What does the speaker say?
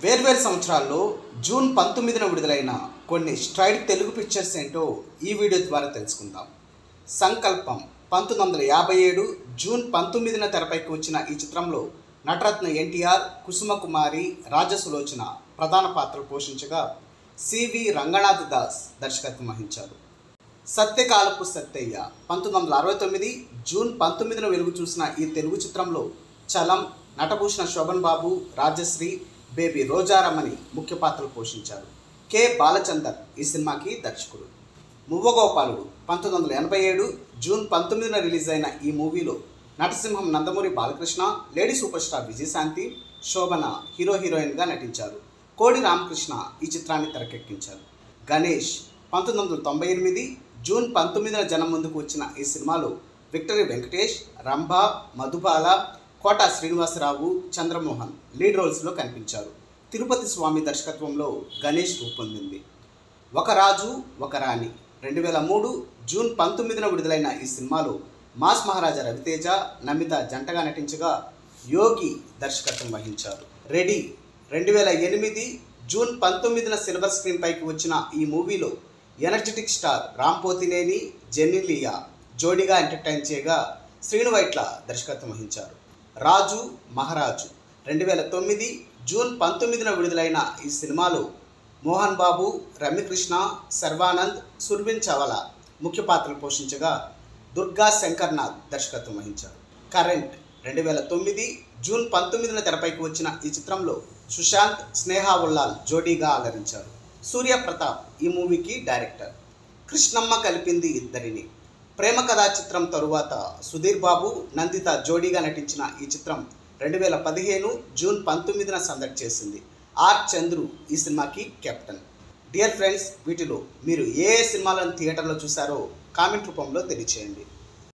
వేర్వేరు సంవత్సరాల్లో జూన్ 19న విడుదలైన కొన్ని స్ట్రైట్ తెలుగు పిక్చర్స్ ఏంటో ఈ వీడియో ద్వారా తెలుసుకుందాం. సంకల్పం 1957 జూన్ 19న తెరపైకి వచ్చిన ఈ చిత్రంలో నటరత్న ఎన్టీఆర్, కుసుమకుమారి, రాజసులోచన ప్రధాన పాత్రలు పోషించగా సివి రంగనాథ్ దాస్ దర్శకత్వం వహించారు. సత్యకాలపు సత్తయ్య 1969 జూన్ 19న వెలుగు చూసిన ఈ తెలుగు చిత్రంలో చలం, నటభూషణ శోభన్ బాబు, రాజశ్రీ, బేబీ రోజారమణి ముఖ్య పాత్రలు పోషించారు. కె బాలచందర్ ఈ సినిమాకి దర్శకుడు. మువ్వగోపాలుడు 1987 జూన్ 19న రిలీజ్ అయిన ఈ మూవీలో నటసింహం Nandamuri Balakrishna, lady super star Vijayashanti, Shobhana హీరోయిన్గా నటించారు. కోడి రామకృష్ణ ఈ చిత్రాన్ని తెరకెక్కించారు. గణేష్ 1998 జూన్ 19న జనం ముందుకు వచ్చిన ఈ సినిమాలో విక్టరీ వెంకటేష్, రంభ, మధుబాల, కోట శ్రీనివాసరావు, చంద్రమోహన్ లీడ్ రోల్స్లో కనిపించారు. తిరుపతి స్వామి దర్శకత్వంలో గణేష్ రూపొందింది. ఒక రాజు ఒక రాణి 2003 జూన్ 19న విడుదలైన ఈ సినిమాలో మాస్ మహారాజా రవితేజ, నమిత జంటగా నటించగా యోగి దర్శకత్వం వహించారు. రెడీ 2008 జూన్ 19న సిల్వర్ స్క్రీన్ పైకి వచ్చిన ఈ మూవీలో ఎనర్జెటిక్ స్టార్ రామ్ పోతినేని, జెన్నిలియా జోడీగా ఎంటర్టైన్ చేయగా శ్రీను వైట్ల దర్శకత్వం వహించారు. రాజు మహారాజు 2009 జూన్ 19న విడుదలైన ఈ సినిమాలో మోహన్ బాబు, రమ్యకృష్ణ, శర్వానంద్, సుర్విన్ చవలా ముఖ్య పాత్రలు పోషించగా దుర్గా శంకర్నాథ్ దర్శకత్వం వహించారు. కరెంట్ 2009 జూన్ 19న తెరపైకి వచ్చిన ఈ చిత్రంలో సుశాంత్, స్నేహా ఉల్లాల్ జోడీగా అలరించారు. సూర్య ప్రతాప్ ఈ మూవీకి డైరెక్టర్. కృష్ణమ్మ కలిపింది ఇద్దరిని ప్రేమ కథా చిత్రం తరువాత సుధీర్ బాబు, నందిత జోడీగా నటించిన ఈ చిత్రం 2015 జూన్ 19న సందడి చేసింది. ఆర్ చంద్రు ఈ సినిమాకి కెప్టెన్. డియర్ ఫ్రెండ్స్, వీటిలో మీరు ఏ సినిమాలను థియేటర్లో చూసారో కామెంట్ రూపంలో తెలియచేయండి.